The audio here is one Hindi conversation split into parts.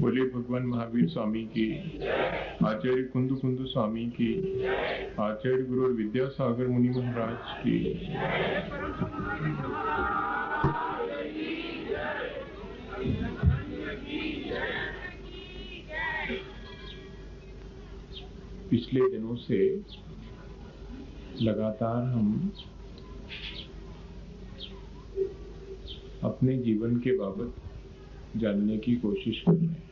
बोले भगवान महावीर स्वामी की, आचार्य कुंदू कुंदू स्वामी की, आचार्य गुरु विद्यासागर मुनि महाराज की। पिछले दिनों से लगातार हम अपने जीवन के बाबत जानने की कोशिश कर रहे हैं।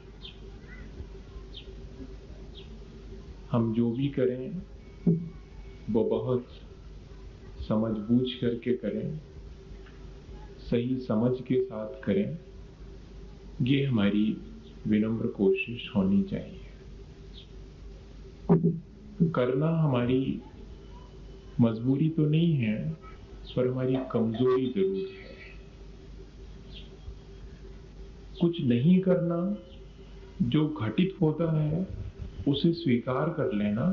हम जो भी करें वो बहुत समझ-बूझ करके करें, सही समझ के साथ करें, ये हमारी विनम्र कोशिश होनी चाहिए। करना हमारी मजबूरी तो नहीं है, पर हमारी कमजोरी जरूर है। कुछ नहीं करना, जो घटित होता है उसे स्वीकार कर लेना,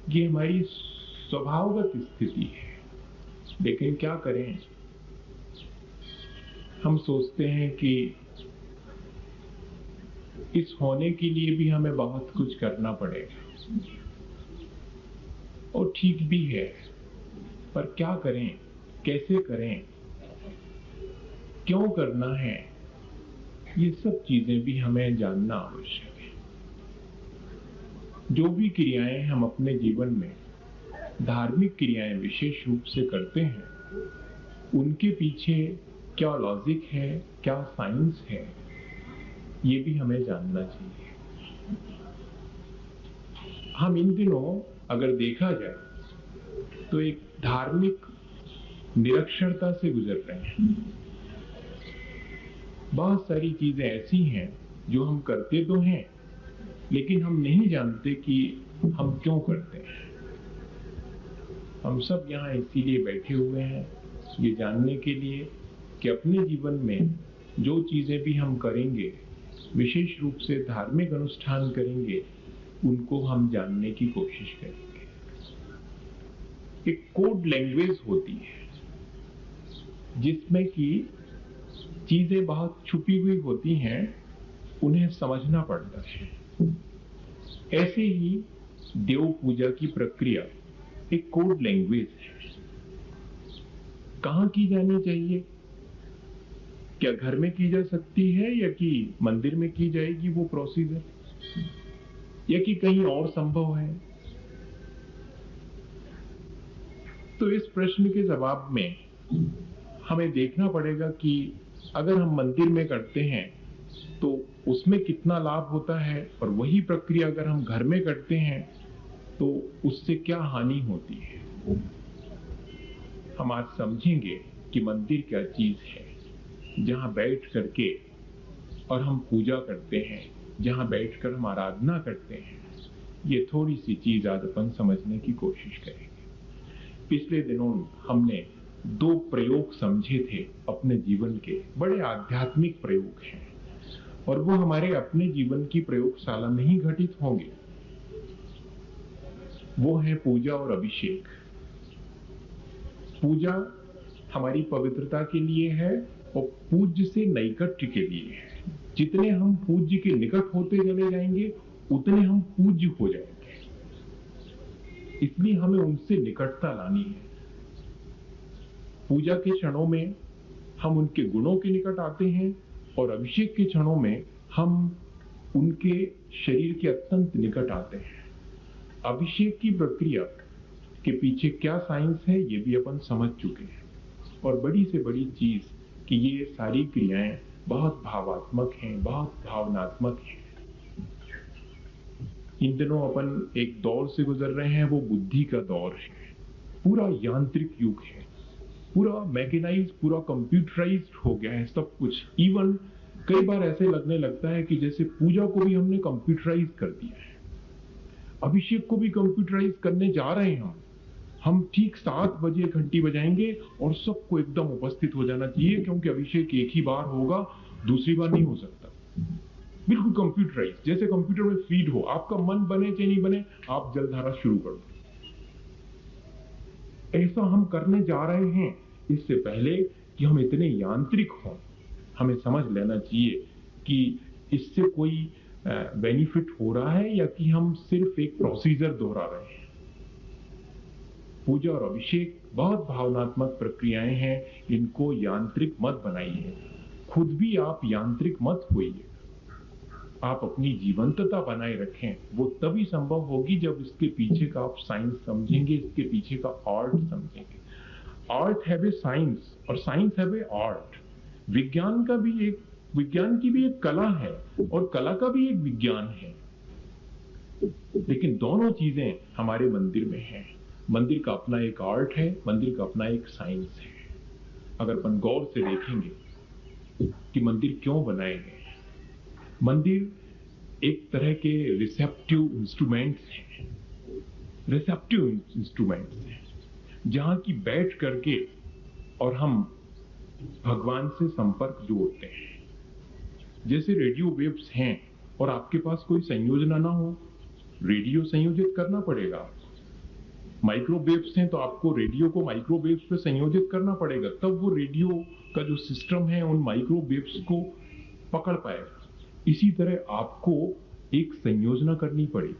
ये हमारी स्वभावगत स्थिति है। लेकिन क्या करें, हम सोचते हैं कि इस होने के लिए भी हमें बहुत कुछ करना पड़ेगा, और ठीक भी है, पर क्या करें, कैसे करें, क्यों करना है, ये सब चीजें भी हमें जानना आवश्यक है। जो भी क्रियाएं हम अपने जीवन में, धार्मिक क्रियाएं विशेष रूप से करते हैं, उनके पीछे क्या लॉजिक है, क्या साइंस है, ये भी हमें जानना चाहिए। हम इन दिनों अगर देखा जाए तो एक धार्मिक निरक्षरता से गुजर रहे हैं। बहुत सारी चीजें ऐसी हैं जो हम करते तो हैं, लेकिन हम नहीं जानते कि हम क्यों करते हैं। हम सब यहाँ इसीलिए बैठे हुए हैं, ये जानने के लिए कि अपने जीवन में जो चीजें भी हम करेंगे, विशेष रूप से धार्मिक अनुष्ठान करेंगे, उनको हम जानने की कोशिश करेंगे। एक कोड लैंग्वेज होती है जिसमें कि चीजें बहुत छुपी हुई होती हैं, उन्हें समझना पड़ता है। ऐसे ही देव पूजा की प्रक्रिया एक कोड लैंग्वेज है। कहां की जानी चाहिए, क्या घर में की जा सकती है या कि मंदिर में की जाएगी वो प्रोसीजर, या कि कहीं और संभव है? तो इस प्रश्न के जवाब में हमें देखना पड़ेगा कि अगर हम मंदिर में करते हैं तो उसमें कितना लाभ होता है, और वही प्रक्रिया अगर हम घर में करते हैं तो उससे क्या हानि होती है। हम आज समझेंगे कि मंदिर क्या चीज है, जहां बैठ करके और हम पूजा करते हैं, जहां बैठकर हम आराधना करते हैं। ये थोड़ी सी चीज आज अपन समझने की कोशिश करेंगे। पिछले दिनों हमने 2 प्रयोग समझे थे अपने जीवन के, बड़े आध्यात्मिक प्रयोग हैं, और वो हमारे अपने जीवन की प्रयोगशाला में ही घटित होंगे। वो है पूजा और अभिषेक। पूजा हमारी पवित्रता के लिए है और पूज्य से नैकट्य के लिए है। जितने हम पूज्य के निकट होते चले जाएंगे, उतने हम पूज्य हो जाएंगे। इसलिए हमें उनसे निकटता लानी है। पूजा के क्षणों में हम उनके गुणों के निकट आते हैं, और अभिषेक के क्षणों में हम उनके शरीर के अत्यंत निकट आते हैं। अभिषेक की प्रक्रिया के पीछे क्या साइंस है, ये भी अपन समझ चुके हैं। और बड़ी से बड़ी चीज कि ये सारी क्रियाएं बहुत भावात्मक हैं, बहुत भावनात्मक हैं। इन दिनों अपन एक दौर से गुजर रहे हैं, वो बुद्धि का दौर है। पूरा यांत्रिक युग है, पूरा मैकेनाइज, पूरा कंप्यूटराइज्ड हो गया है सब कुछ। इवन कई बार ऐसे लगने लगता है कि जैसे पूजा को भी हमने कंप्यूटराइज कर दिया है। अभिषेक को भी कंप्यूटराइज करने जा रहे हैं हम ठीक 7 बजे घंटी बजाएंगे और सबको एकदम उपस्थित हो जाना चाहिए, क्योंकि अभिषेक एक ही बार होगा, दूसरी बार नहीं हो सकता। बिल्कुल कंप्यूटराइज, जैसे कंप्यूटर में फीड हो, आपका मन बने चाहे नहीं बने, आप जलधारा शुरू कर दो। ऐसा हम करने जा रहे हैं। इससे पहले कि हम इतने यांत्रिक हों, हमें समझ लेना चाहिए कि इससे कोई बेनिफिट हो रहा है या कि हम सिर्फ एक प्रोसीजर दोहरा रहे हैं। पूजा और अभिषेक बहुत भावनात्मक प्रक्रियाएं हैं, इनको यांत्रिक मत बनाइए। खुद भी आप यांत्रिक मत होइए। आप अपनी जीवंतता बनाए रखें। वो तभी संभव होगी जब इसके पीछे का आप साइंस समझेंगे, इसके पीछे का आर्ट समझेंगे। आर्ट है भी साइंस और साइंस है भी आर्ट। विज्ञान की भी एक कला है और कला का भी एक विज्ञान है। लेकिन दोनों चीजें हमारे मंदिर में हैं। मंदिर का अपना एक आर्ट है, मंदिर का अपना एक साइंस है। अगर अपन गौर से देखेंगे कि मंदिर क्यों बनाए गए, मंदिर एक तरह के रिसेप्टिव इंस्ट्रूमेंट्स हैं, जहां की बैठ करके और हम भगवान से संपर्क जोड़ते हैं। जैसे रेडियो वेव्स हैं और आपके पास कोई संयोजना ना हो, रेडियो संयोजित करना पड़ेगा। माइक्रोवेव्स हैं तो आपको रेडियो को माइक्रोवेव्स पे संयोजित करना पड़ेगा, तब वो रेडियो का जो सिस्टम है उन माइक्रोवेव्स को पकड़ पाएगा। इसी तरह आपको एक संयोजना करनी पड़ेगी।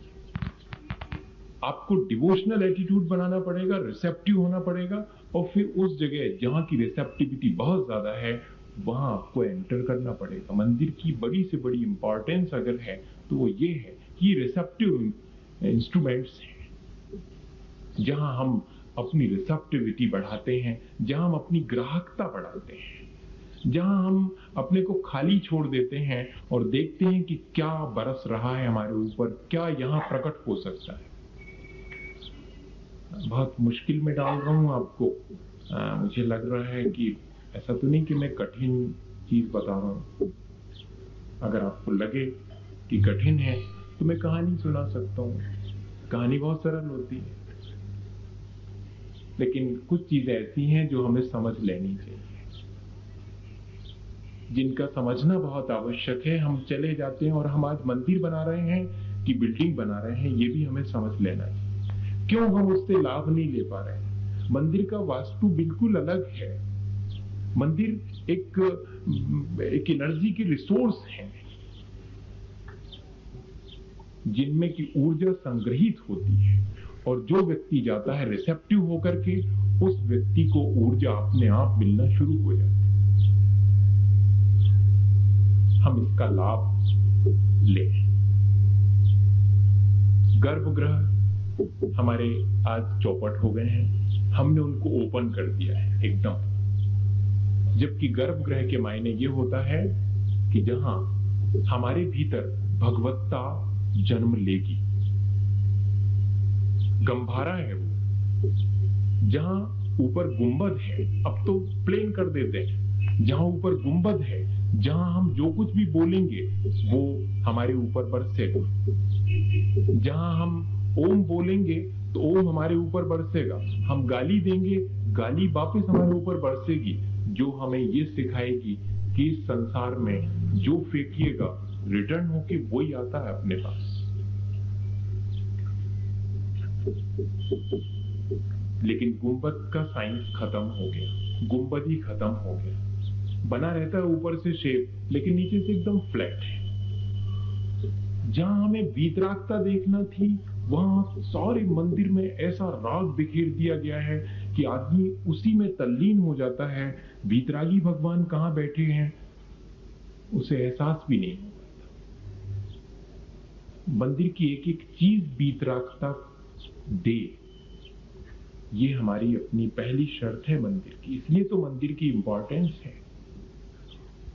आपको डिवोशनल एटीट्यूड बनाना पड़ेगा, रिसेप्टिव होना पड़ेगा और फिर उस जगह जहां की रिसेप्टिविटी बहुत ज्यादा है वहां आपको एंटर करना पड़ेगा। मंदिर की बड़ी से बड़ी इंपॉर्टेंस अगर है तो वो ये है कि रिसेप्टिव इंस्ट्रूमेंट्स हैं, जहां हम अपनी रिसेप्टिविटी बढ़ाते हैं, जहां हम अपनी ग्राहकता बढ़ाते हैं, जहां हम अपने को खाली छोड़ देते हैं और देखते हैं कि क्या बरस रहा है हमारे ऊपर, क्या यहां प्रकट हो सकता है। बहुत मुश्किल में डाल रहा हूं आपको। मुझे लग रहा है कि ऐसा तो नहीं कि मैं कठिन चीज बता रहा हूं। अगर आपको लगे कि कठिन है तो मैं कहानी सुना सकता हूं। कहानी बहुत सरल होती है, लेकिन कुछ चीजें ऐसी हैं जो हमें समझ लेनी चाहिए, जिनका समझना बहुत आवश्यक है। हम चले जाते हैं और हम आज मंदिर बना रहे हैं कि बिल्डिंग बना रहे हैं, ये भी हमें समझ लेना चाहिए। क्यों हम उससे लाभ नहीं ले पा रहे हैं? मंदिर का वास्तु बिल्कुल अलग है। मंदिर एक एनर्जी की रिसोर्स है, जिनमें की ऊर्जा संग्रहित होती है और जो व्यक्ति जाता है रिसेप्टिव होकर के, उस व्यक्ति को ऊर्जा अपने आप मिलना शुरू हो जाती है। हम इसका लाभ लें। गर्भगृह हमारे आज चौपट हो गए हैं, हमने उनको ओपन कर दिया है एकदम। जबकि गर्भगृह के मायने ये होता है कि जहां हमारे भीतर भगवत्ता जन्म लेगी। गंभारा है वो, जहां ऊपर गुंबद है, अब तो प्लेन कर देते हैं, जहां ऊपर गुंबद है, जहां हम जो कुछ भी बोलेंगे वो हमारे ऊपर बरसेगा। जहां हम ओम बोलेंगे तो ओम हमारे ऊपर बरसेगा। हम गाली देंगे, गाली वापस हमारे ऊपर बरसेगी, जो हमें ये सिखाएगी कि इस संसार में जो फेंकिएगा रिटर्न होके वही आता है अपने पास। लेकिन गुंबद का साइंस खत्म हो गया, गुंबद ही खत्म हो गया। बना रहता है ऊपर से शेप, लेकिन नीचे से एकदम फ्लैट है। जहां हमें वीतरागता देखना थी, वहां सारे मंदिर में ऐसा राग बिखेर दिया गया है कि आदमी उसी में तल्लीन हो जाता है। वीतरागी भगवान कहां बैठे हैं उसे एहसास भी नहीं होता। मंदिर की एक एक चीज वीतरागता दे, ये हमारी अपनी पहली शर्त है मंदिर की। इसलिए तो मंदिर की इंपॉर्टेंस है।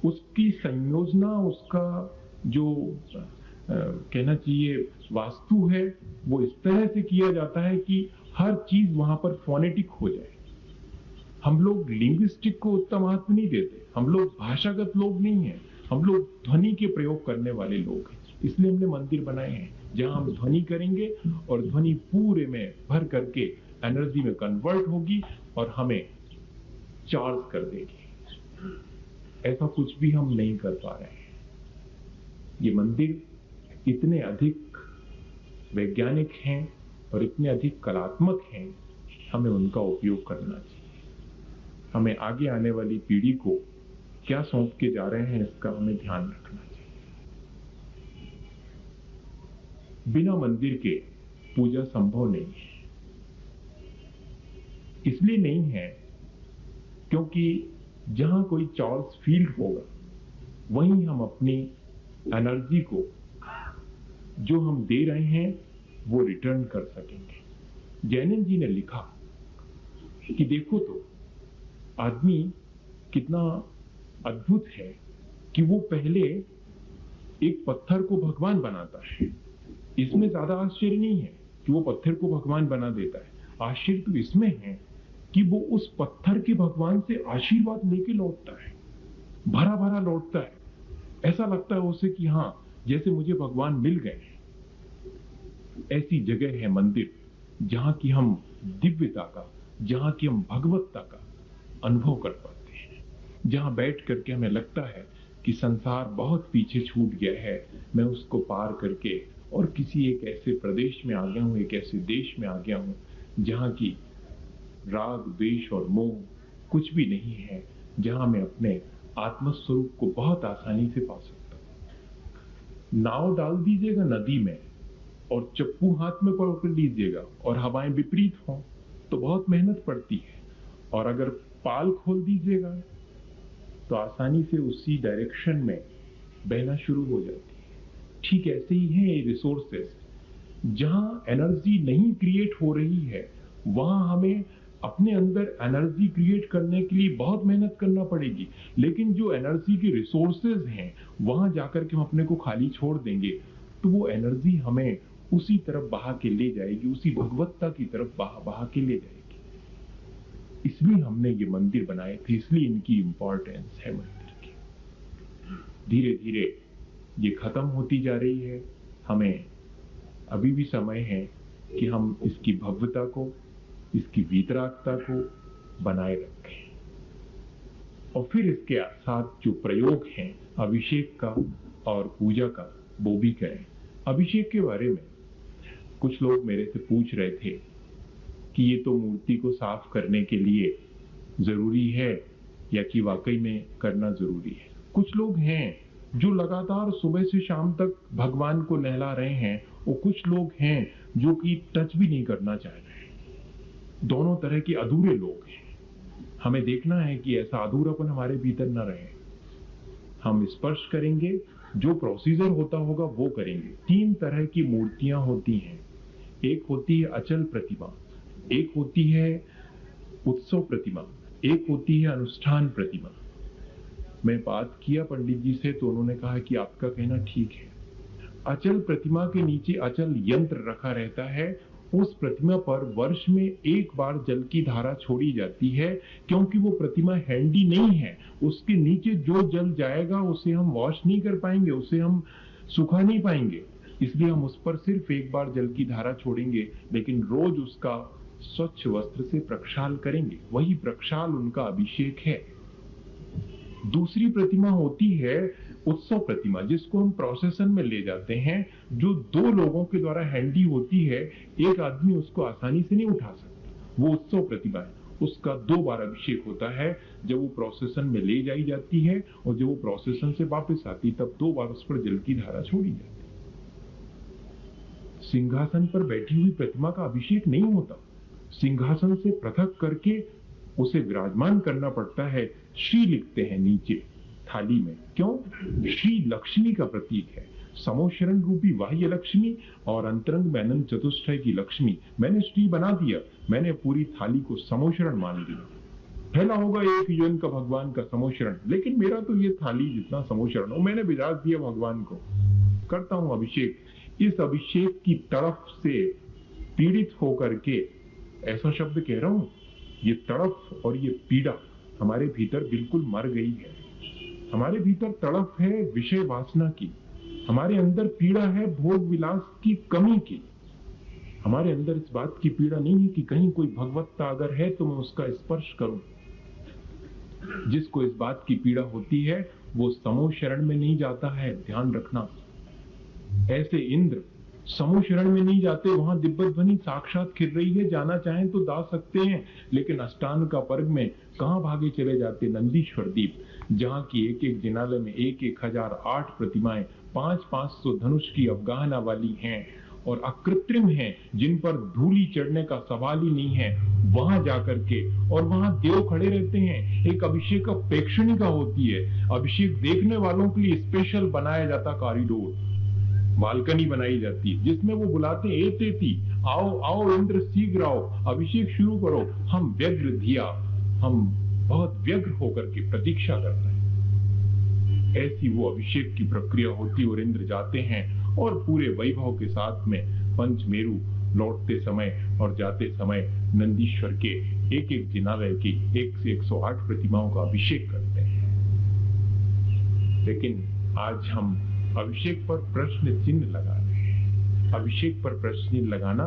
उसकी संयोजना, उसका जो कहना चाहिए वास्तु है, वो इस तरह से किया जाता है कि हर चीज वहां पर फोनेटिक हो जाए। हम लोग लिंग्विस्टिक को उतना महत्व नहीं देते, हम लोग भाषागत लोग नहीं हैं, हम लोग ध्वनि के प्रयोग करने वाले लोग हैं। इसलिए हमने मंदिर बनाए हैं जहां हम ध्वनि करेंगे और ध्वनि पूरे में भर करके एनर्जी में कन्वर्ट होगी और हमें चार्ज कर देगी। ऐसा कुछ भी हम नहीं कर पा रहे हैं। ये मंदिर इतने अधिक वैज्ञानिक हैं और इतने अधिक कलात्मक हैं, हमें उनका उपयोग करना चाहिए। हमें आगे आने वाली पीढ़ी को क्या सौंप के जा रहे हैं, इसका हमें ध्यान रखना चाहिए। बिना मंदिर के पूजा संभव नहीं है। इसलिए नहीं है क्योंकि जहां कोई चार्ल्स फील्ड होगा वहीं हम अपनी एनर्जी को जो हम दे रहे हैं वो रिटर्न कर सकेंगे। जैनिन जी ने लिखा कि देखो तो आदमी कितना अद्भुत है कि वो पहले एक पत्थर को भगवान बनाता है। इसमें ज्यादा आश्चर्य नहीं है कि वो पत्थर को भगवान बना देता है। आश्चर्य तो इसमें है कि वो उस पत्थर के भगवान से आशीर्वाद लेके लौटता है, भरा भरा लौटता है। ऐसा लगता है उसे कि हाँ, जैसे मुझे भगवान मिल गए। ऐसी जगह है मंदिर जहां की हम दिव्यता का, जहां की हम भगवत्ता का अनुभव कर पाते हैं, जहां बैठ करके हमें लगता है कि संसार बहुत पीछे छूट गया है, मैं उसको पार करके और किसी एक ऐसे प्रदेश में आ गया हूं, एक ऐसे देश में आ गया हूं जहां की राग, द्वेष और मोह कुछ भी नहीं है, जहां मैं अपने आत्मस्वरूप को बहुत आसानी से पा सकता हूं। नाव डाल दीजिएगा नदी में और चप्पू हाथ में पकड़ लीजिएगा और हवाएं विपरीत हों तो बहुत मेहनत पड़ती है, और अगर पाल खोल दीजिएगा तो आसानी से उसी डायरेक्शन में बहना शुरू हो जाती है। ठीक ऐसे ही है ये रिसोर्सेस। जहां एनर्जी नहीं क्रिएट हो रही है वहां हमें अपने अंदर एनर्जी क्रिएट करने के लिए बहुत मेहनत करना पड़ेगी। लेकिन जो एनर्जी के रिसोर्सेज हैं वहां जाकर के हम अपने को खाली छोड़ देंगे तो वो एनर्जी हमें उसी तरफ बहा के ले जाएगी, उसी भगवत्ता की तरफ बहा के ले जाएगी। इसलिए हमने ये मंदिर बनाए थे, इसलिए इनकी इंपॉर्टेंस है मंदिर की। धीरे धीरे ये खत्म होती जा रही है। हमें अभी भी समय है कि हम इसकी भव्यता को, इसकी वीतरागता को बनाए रखें। और फिर इसके साथ जो प्रयोग हैं अभिषेक का और पूजा का वो भी करें। अभिषेक के बारे में कुछ लोग मेरे से पूछ रहे थे कि ये तो मूर्ति को साफ करने के लिए जरूरी है या कि वाकई में करना जरूरी है। कुछ लोग हैं जो लगातार सुबह से शाम तक भगवान को नहला रहे हैं, और कुछ लोग हैं जो कि टच भी नहीं करना चाह रहे हैं। दोनों तरह के अधूरे लोग हैं। हमें देखना है कि ऐसा अधूरापन हमारे भीतर न रहे। हम स्पर्श करेंगे, जो प्रोसीजर होता होगा वो करेंगे। 3 तरह की मूर्तियां होती हैं। एक होती है अचल प्रतिमा, एक होती है उत्सव प्रतिमा, एक होती है अनुष्ठान प्रतिमा। मैं बात किया पंडित जी से तो उन्होंने कहा कि आपका कहना ठीक है। अचल प्रतिमा के नीचे अचल यंत्र रखा रहता है। उस प्रतिमा पर वर्ष में एक बार जल की धारा छोड़ी जाती है, क्योंकि वो प्रतिमा हैंडी नहीं है। उसके नीचे जो जल जाएगा उसे हम वॉश नहीं कर पाएंगे, उसे हम सुखा नहीं पाएंगे। इसलिए हम उस पर सिर्फ एक बार जल की धारा छोड़ेंगे, लेकिन रोज उसका स्वच्छ वस्त्र से प्रक्षाल करेंगे। वही प्रक्षाल उनका अभिषेक है। दूसरी प्रतिमा होती है उत्सव प्रतिमा, जिसको हम प्रोसेशन में ले जाते हैं, जो 2 लोगों के द्वारा हैंडी होती है। एक आदमी उसको आसानी से नहीं उठा सकता। वो उत्सव प्रतिमा है। उसका 2 बार अभिषेक होता है, जब वो प्रोसेशन में ले जाई जाती है और जब वो प्रोसेशन से वापस आती तब 2 बार उस पर जल की धारा छोड़ी जाती है। सिंहासन पर बैठी हुई प्रतिमा का अभिषेक नहीं होता। सिंहासन से पृथक करके उसे विराजमान करना पड़ता है। श्री लिखते हैं नीचे थाली में। क्यों? श्री लक्ष्मी का प्रतीक है। समोशरण रूपी बाह्य लक्ष्मी और अंतरंग में अनंत चतुष्टय की लक्ष्मी। मैंने श्री बना दिया, मैंने पूरी थाली को समोशरण मान लिया। पहला होगा एक जन का भगवान का समोशरण, लेकिन मेरा तो ये थाली जितना समोशरण हो, मैंने विराज दिया भगवान को, करता हूं अभिषेक। इस अभिषेक की तरफ से पीड़ित होकर के, ऐसा शब्द कह रहा हूं, ये तड़प और ये पीड़ा हमारे भीतर बिल्कुल मर गई है। हमारे भीतर तड़प है विषय वासना की, हमारे अंदर पीड़ा है भोग विलास की कमी की। हमारे अंदर इस बात की पीड़ा नहीं है कि कहीं कोई भगवत्ता अगर है तो मैं उसका स्पर्श करूं। जिसको इस बात की पीड़ा होती है वो समूह शरण में नहीं जाता है, ध्यान रखना। ऐसे इंद्र समूह शरण में नहीं जाते, वहां दिव्य ध्वनि साक्षात खिल रही है, जाना चाहें तो जा सकते हैं, लेकिन अष्टांग का पर्ग में कहां भागे चले जाते? नंदीश्वर दीप, जहां की एक एक जिनालय में 1,008 प्रतिमाएं 500-500 धनुष की अवगाहना वाली हैं, और अकृत्रिम हैं, जिन पर धूली चढ़ने का सवाल ही नहीं है, वहां जाकर के, और वहां देव खड़े रहते हैं। एक अभिषेक प्रेक्षणिका होती है, अभिषेक देखने वालों के लिए स्पेशल बनाया जाता कॉरिडोर, बालकनी बनाई जाती है, जिसमें वो बुलाते हैं, एतेती, आओ आओ इंद्र शीघ्र आओ, अभिषेक शुरू करो। हम व्यग्र धिया, हम बहुत व्यग्र होकर के प्रतीक्षा कर रहे हैं। ऐसी वो अभिषेक की प्रक्रिया होती और इंद्र जाते हैं और पूरे वैभव के साथ में पंचमेरु लौटते समय और जाते समय नंदीश्वर के एक एक जिनालय की 1 से 108 प्रतिमाओं का अभिषेक करते हैं। लेकिन आज हम अभिषेक पर प्रश्न चिन्ह लगा रहे हैं। अभिषेक पर प्रश्न चिन्ह लगाना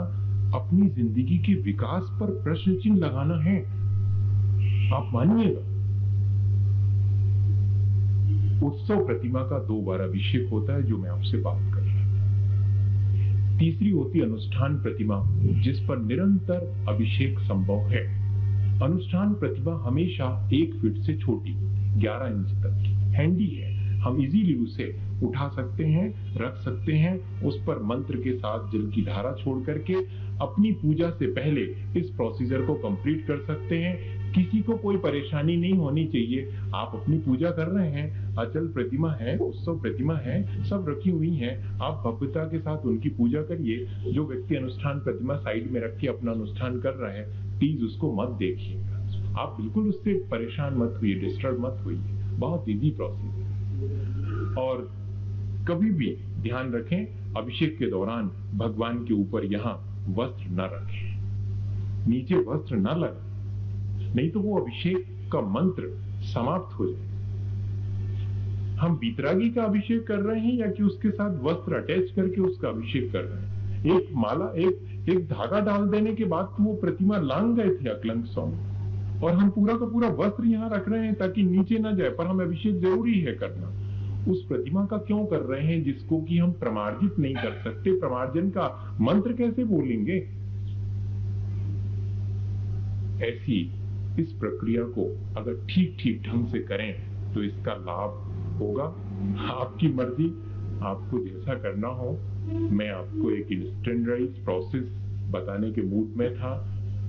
अपनी जिंदगी के विकास पर प्रश्न चिन्ह लगाना है, आप मानिएगा। उत्सव प्रतिमा का 2 बार अभिषेक होता है, जो मैं आपसे बात कर रहा हूं। तीसरी होती अनुष्ठान प्रतिमा, जिस पर निरंतर अभिषेक संभव है। अनुष्ठान प्रतिमा हमेशा 1 फीट से छोटी, 11 इंच तक की हैंडी है, हम इजीली उसे उठा सकते हैं, रख सकते हैं, उस पर मंत्र के साथ जल की धारा छोड़ करके अपनी पूजा से पहले इस प्रोसीजर को कंप्लीट कर सकते हैं। किसी को कोई परेशानी नहीं होनी चाहिए। आप अपनी पूजा कर रहे हैं, अचल प्रतिमा है, उत्सव प्रतिमा है, सब रखी हुई हैं, आप भव्यता के साथ उनकी पूजा करिए। जो व्यक्ति अनुष्ठान प्रतिमा साइड में रख के अपना अनुष्ठान कर रहा है, प्लीज उसको मत देखिएगा, आप बिल्कुल उससे परेशान मत हुई, डिस्टर्ब मत हुई। बहुत इजी प्रोसीजर। और कभी भी ध्यान रखें, अभिषेक के दौरान भगवान के ऊपर यहाँ वस्त्र न रखें, नीचे वस्त्र न लगे, नहीं तो वो अभिषेक का मंत्र समाप्त हो जाए। हम बीतरागी का अभिषेक कर रहे हैं या कि उसके साथ वस्त्र अटैच करके उसका अभिषेक कर रहे हैं। एक माला, एक धागा डाल देने के बाद तो वो प्रतिमा लांग गए थे अकलंक स्वामी, और हम पूरा का पूरा वस्त्र यहाँ रख रहे हैं ताकि नीचे ना जाए, पर हम अभिषेक जरूरी है करना। उस प्रतिमा का क्यों कर रहे हैं जिसको कि हम प्रमार्जित नहीं कर सकते? प्रमार्जन का मंत्र कैसे बोलेंगे? ऐसी इस प्रक्रिया को अगर ठीक ठीक ढंग से करें तो इसका लाभ होगा। आपकी मर्जी, आपको जैसा करना हो। मैं आपको एक स्टैंडर्डाइज्ड प्रोसेस बताने के मूड में था।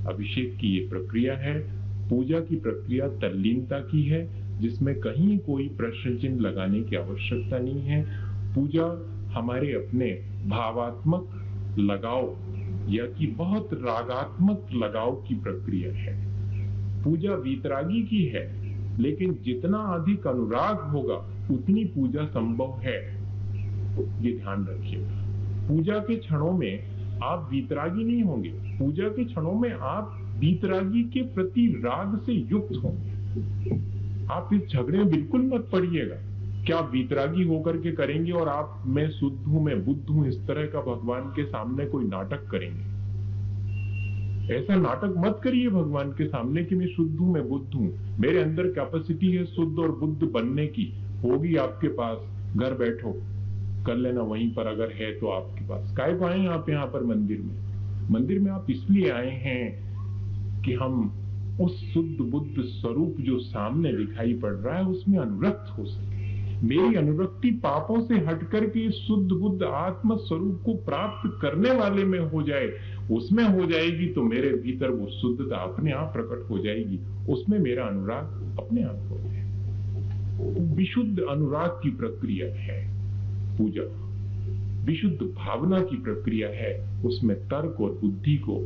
अभिषेक की ये प्रक्रिया है, पूजा की प्रक्रिया तल्लीनता की है, जिसमें कहीं कोई प्रश्न चिन्ह लगाने की आवश्यकता नहीं है। पूजा हमारे अपने भावात्मक लगाव या कि बहुत रागात्मक लगाव की प्रक्रिया है। पूजा वीतरागी की है, लेकिन जितना अधिक अनुराग होगा उतनी पूजा संभव है, ये ध्यान रखिएगा। पूजा के क्षणों में आप वीतरागी नहीं होंगे, पूजा के क्षणों में आप वीतरागी के प्रति राग से युक्त होंगे। आप इस झगड़े में बिल्कुल मत पड़िएगा। क्या वीतरागी होकर के करेंगे और आप मैं शुद्ध हूं, मैं बुद्ध हूं, इस तरह का भगवान के सामने कोई नाटक करेंगे? ऐसा नाटक मत करिए भगवान के सामने कि मैं शुद्ध हूं, मैं बुद्ध हूं। मेरे अंदर कैपेसिटी है शुद्ध और बुद्ध बनने की, होगी आपके पास, घर बैठो कर लेना वहीं पर, अगर है तो आपके पास। काय को आए आप यहाँ पर मंदिर में? मंदिर में आप इसलिए आए हैं कि हम उस शुद्ध बुद्ध स्वरूप जो सामने दिखाई पड़ रहा है उसमें अनुरक्त हो सके। मेरी अनुरक्ति पापों से हट करके शुद्ध बुद्ध आत्म स्वरूप को प्राप्त करने वाले में हो जाए, उसमें हो जाएगी तो मेरे भीतर वो शुद्धता अपने आप प्रकट हो जाएगी, उसमें मेरा अनुराग अपने आप हो जाएगा। विशुद्ध अनुराग की प्रक्रिया है पूजा, विशुद्ध भावना की प्रक्रिया है, उसमें तर्क और बुद्धि को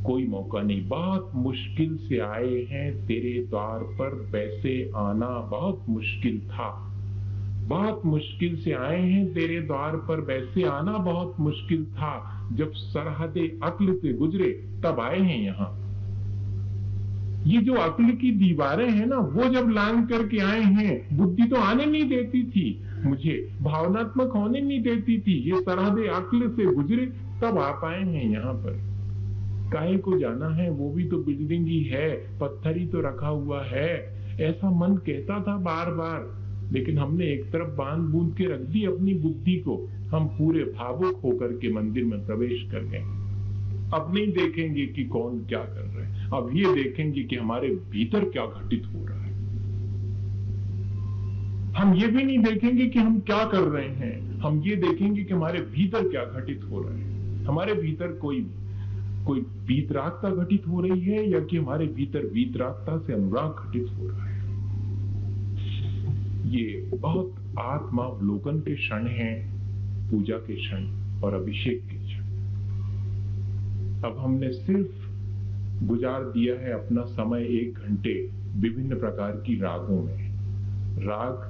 कोई मौका नहीं। बहुत मुश्किल से आए हैं तेरे द्वार पर, वैसे आना बहुत मुश्किल था। बहुत मुश्किल से आए हैं तेरे द्वार पर, वैसे आना बहुत मुश्किल था। जब सरहदे अक्ल से गुजरे तब आए हैं यहाँ। ये जो अक्ल की दीवारें हैं ना, वो जब लांग करके आए हैं, बुद्धि तो आने नहीं देती थी मुझे, भावनात्मक होने नहीं देती थी। ये सरहदे अक्ल से गुजरे तब आप आए हैं यहाँ पर। काहे को जाना है, वो भी तो बिल्डिंग ही है, पत्थर ही तो रखा हुआ है, ऐसा मन कहता था बार बार। लेकिन हमने एक तरफ बांध बूंद के रख दी अपनी बुद्धि को, हम पूरे भावुक होकर के मंदिर में प्रवेश कर गए। अब नहीं देखेंगे कि कौन क्या कर रहा है, अब ये देखेंगे कि हमारे भीतर क्या घटित हो रहा है। हम ये भी नहीं देखेंगे कि हम क्या कर रहे हैं, हम ये देखेंगे कि हमारे भीतर क्या घटित हो रहा है। हमारे भीतर कोई वीतरागता घटित हो रही है या कि हमारे भीतर वीतरागता से अनुराग घटित हो रहा है? ये बहुत आत्मावलोकन के क्षण हैं, पूजा के क्षण और अभिषेक के क्षण। अब हमने सिर्फ गुजार दिया है अपना समय 1 घंटे विभिन्न प्रकार की रागों में। राग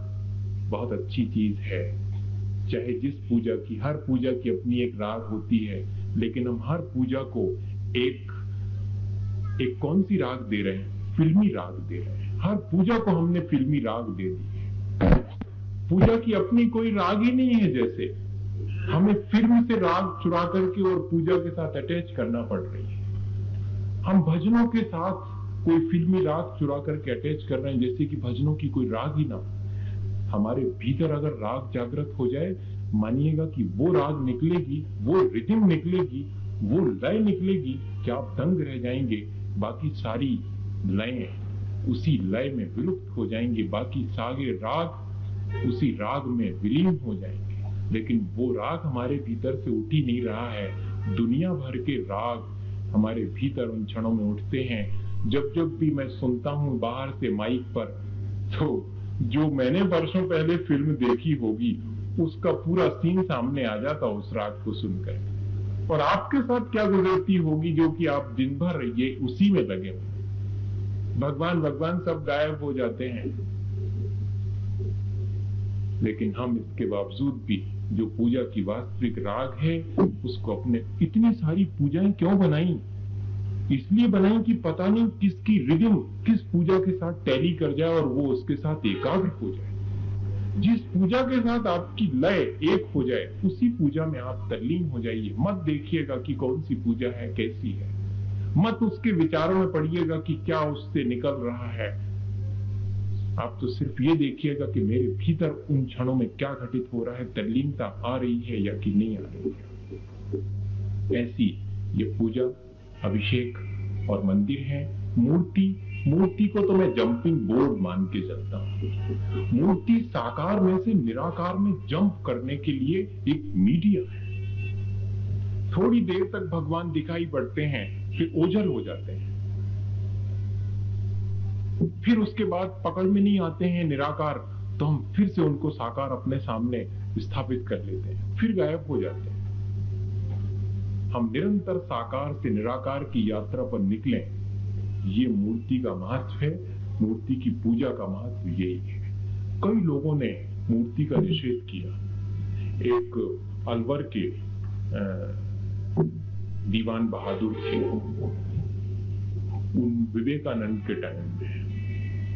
बहुत अच्छी चीज है, चाहे जिस पूजा की, हर पूजा की अपनी एक राग होती है, लेकिन हम हर पूजा को एक कौन सी राग दे रहे हैं? फिल्मी राग दे रहे हैं। हर पूजा को हमने फिल्मी राग दे दी है। पूजा की अपनी कोई राग ही नहीं है, जैसे हमें फिल्म से राग चुरा करके और पूजा के साथ अटैच करना पड़ रही है। हम भजनों के साथ कोई फिल्मी राग चुरा करके अटैच कर रहे हैं, जैसे कि भजनों की कोई राग ही ना। हमारे भीतर अगर राग जागृत हो जाए, मानिएगा कि वो राग निकलेगी, वो रिदम निकलेगी, वो लय निकलेगी कि आप दंग रह जाएंगे। बाकी सारी लयें उसी लय में विलुप्त हो जाएंगे, बाकी सारे राग उसी राग में विलीन हो जाएंगे। लेकिन वो राग हमारे भीतर से उठ ही नहीं रहा है। दुनिया भर के राग हमारे भीतर उन क्षणों में उठते हैं। जब भी मैं सुनता हूं बाहर से माइक पर, तो जो मैंने वर्षों पहले फिल्म देखी होगी उसका पूरा सीन सामने आ जाता उस राग को सुनकर। और आपके साथ क्या गुजरती होगी जो कि आप दिन भर ये उसी में लगे हो। भगवान भगवान सब गायब हो जाते हैं, लेकिन हम इसके बावजूद भी जो पूजा की वास्तविक राग है उसको अपने इतनी सारी पूजाएं क्यों बनाई? इसलिए बनाई कि पता नहीं किसकी रिदम किस पूजा के साथ टैली कर जाए और वो उसके साथ एकाग्र हो जाए। जिस पूजा के साथ आपकी लय एक हो जाए उसी पूजा में आप तल्लीन हो जाइए। मत देखिएगा कि कौन सी पूजा है, कैसी है। मत उसके विचारों में पड़िएगा कि क्या उससे निकल रहा है। आप तो सिर्फ ये देखिएगा कि मेरे भीतर उन क्षणों में क्या घटित हो रहा है, तल्लीनता आ रही है या कि नहीं आ रही है। ऐसी ये पूजा, अभिषेक और मंदिर है। मूर्ति को तो मैं जंपिंग बोर्ड मान के चलता हूं। मूर्ति साकार में से निराकार में जंप करने के लिए एक मीडिया है। थोड़ी देर तक भगवान दिखाई पड़ते हैं, फिर ओझल हो जाते हैं, फिर उसके बाद पकड़ में नहीं आते हैं निराकार, तो हम फिर से उनको साकार अपने सामने स्थापित कर लेते हैं, फिर गायब हो जाते हैं। हम निरंतर साकार से निराकार की यात्रा पर निकलें, ये मूर्ति का महत्व है। मूर्ति की पूजा का महत्व यही है। कई लोगों ने मूर्ति का निषेध किया। एक अलवर के दीवान बहादुर थे, उन विवेकानंद के टाइम में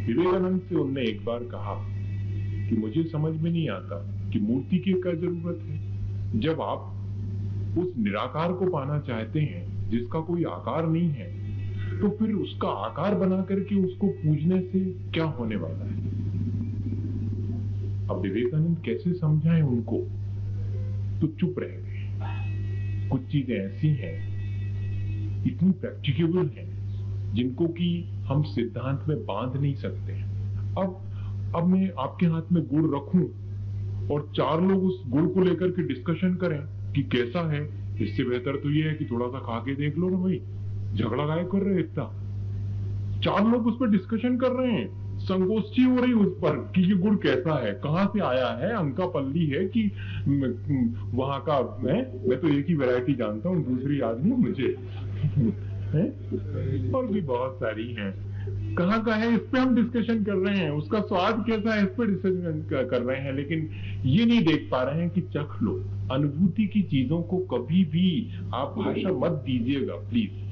विवेकानंद से उनने एक बार कहा कि मुझे समझ में नहीं आता कि मूर्ति की क्या जरूरत है। जब आप उस निराकार को पाना चाहते हैं जिसका कोई आकार नहीं है, तो फिर उसका आकार बना करके उसको पूजने से क्या होने वाला है। अब विवेकानंद कैसे समझाएं उनको, तो चुप रह गए। कुछ चीजें ऐसी हैं, इतनी प्रैक्टिकेबल हैं, जिनको कि हम सिद्धांत में बांध नहीं सकते। अब मैं आपके हाथ में गुड़ रखूं और 4 लोग उस गुड़ को लेकर के डिस्कशन करें कि कैसा है, इससे बेहतर तो ये है कि थोड़ा सा खा के देख लो ना भाई, झगड़ा गाय कर रहे हैं इतना। 4 लोग उस पर डिस्कशन कर रहे हैं, संगोष्ठी हो रही उस पर कि ये गुड़ कैसा है, कहां से आया है, अंकापल्ली है कि वहां का। मैं तो एक ही वैरायटी जानता हूँ, दूसरी याद नहीं मुझे है? और भी बहुत सारी हैं। कहाँ का है, इस पे हम डिस्कशन कर रहे हैं। उसका स्वाद कैसा है, इस पे डिस्कशन कर रहे हैं, लेकिन ये नहीं देख पा रहे हैं कि चख लो। अनुभूति की चीजों को कभी भी आप भाषा मत दीजिएगा प्लीज।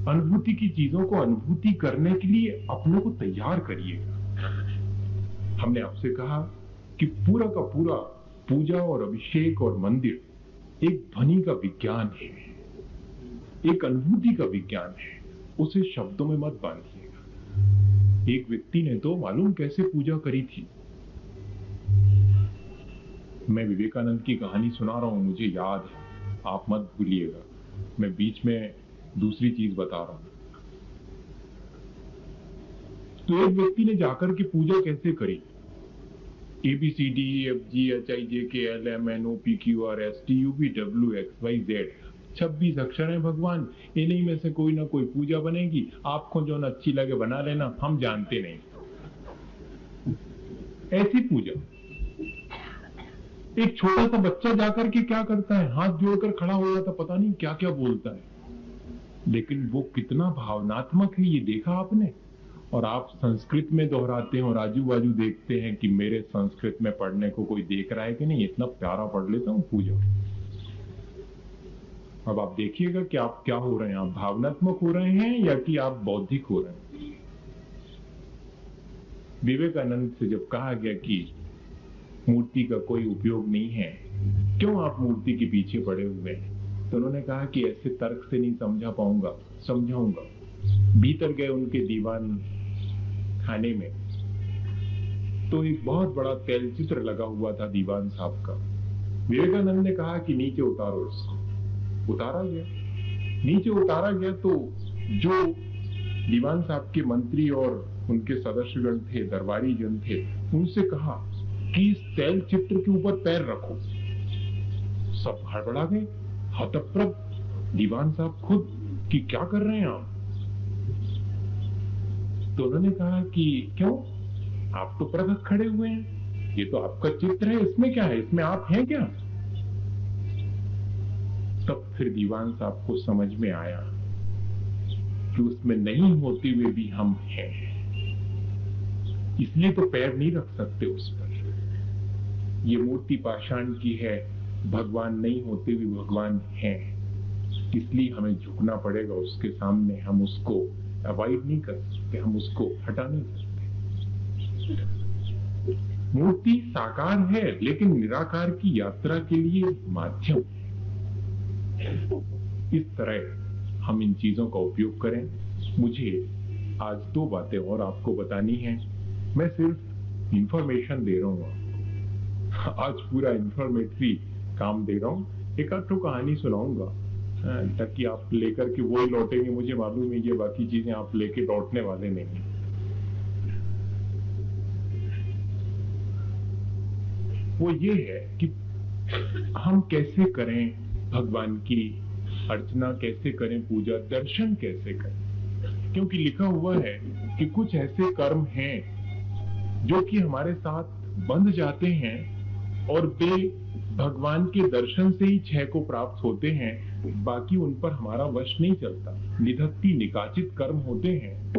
अनुभूति की चीजों को अनुभूति करने के लिए अपनों को तैयार करिएगा। हमने आपसे कहा कि पूरा का पूरा पूजा और अभिषेक और मंदिर एक ध्वनि का विज्ञान है, एक अनुभूति का विज्ञान है। उसे शब्दों में मत बांधिएगा। एक व्यक्ति ने तो मालूम कैसे पूजा करी थी। मैं विवेकानंद की कहानी सुना रहा हूं, मुझे याद है, आप मत भूलिएगा। मैं बीच में दूसरी चीज बता रहा हूं। तो एक व्यक्ति ने जाकर के पूजा कैसे करी, ABCDEFGHIJKLMNOPQRSTUVWXYZ 26 अक्षर हैं भगवान, इन्हीं में से कोई ना कोई पूजा बनेगी। आपको जो न अच्छी लगे बना लेना, हम जानते नहीं। ऐसी पूजा एक छोटा सा बच्चा जाकर के क्या करता है, हाथ जोड़कर खड़ा हो जाता, पता नहीं क्या क्या बोलता है, लेकिन वो कितना भावनात्मक है ये देखा आपने। और आप संस्कृत में दोहराते हैं और आजू बाजू देखते हैं कि मेरे संस्कृत में पढ़ने को कोई देख रहा है कि नहीं, इतना प्यारा पढ़ लेता हूं पूजा। अब आप देखिएगा कि आप क्या हो रहे हैं, आप भावनात्मक हो रहे हैं या कि आप बौद्धिक हो रहे हैं। विवेकानंद से जब कहा गया कि मूर्ति का कोई उपयोग नहीं है, क्यों आप मूर्ति के पीछे पड़े हुए हैं, तो उन्होंने कहा कि ऐसे तर्क से नहीं समझा पाऊंगा, समझाऊंगा। भीतर गए उनके दीवान खाने में, तो एक बहुत बड़ा तैल चित्र लगा हुआ था दीवान साहब का। विवेकानंद ने कहा कि नीचे उतारो इसको। उतारा गया, नीचे उतारा गया तो जो दीवान साहब के मंत्री और उनके सदस्यगण थे, दरबारी जन थे, उनसे कहा कि इस तैल चित्र के ऊपर पैर रखो। सब हड़बड़ा गए, हतप्रभ दीवान साहब खुद कि क्या कर रहे हैं आप। तो उन्होंने कहा कि क्यों, आप तो पृथक खड़े हुए हैं, ये तो आपका चित्र है, इसमें क्या है, इसमें आप हैं क्या। तब फिर दीवान साहब को समझ में आया कि उसमें नहीं होते हुए भी हम हैं, इसलिए तो पैर नहीं रख सकते उस पर। ये मूर्ति पाषाण की है, भगवान नहीं होते हुए भगवान हैं, इसलिए हमें झुकना पड़ेगा उसके सामने। हम उसको अवॉइड नहीं कर सकते, हम उसको हटा नहीं सकते। मूर्ति साकार है लेकिन निराकार की यात्रा के लिए माध्यम। इस तरह हम इन चीजों का उपयोग करें। मुझे आज 2 बातें और आपको बतानी है। मैं सिर्फ इंफॉर्मेशन दे रहा हूं, आज पूरा इंफॉर्मेटरी काम दे रहा हूं। एक आध कहानी सुनाऊंगा ताकि आप लेकर के वो ही लौटेंगे, मुझे मालूम है ये बाकी चीजें आप लेके लौटने वाले नहीं। वो ये है कि हम कैसे करें भगवान की अर्चना, कैसे करें पूजा, दर्शन कैसे करें। क्योंकि लिखा हुआ है कि कुछ ऐसे कर्म हैं जो कि हमारे साथ बंध जाते हैं और वे भगवान के दर्शन से ही क्षय को प्राप्त होते हैं, बाकी उन पर हमारा वश नहीं चलता। निधत्ती निकाचित कर्म होते हैं,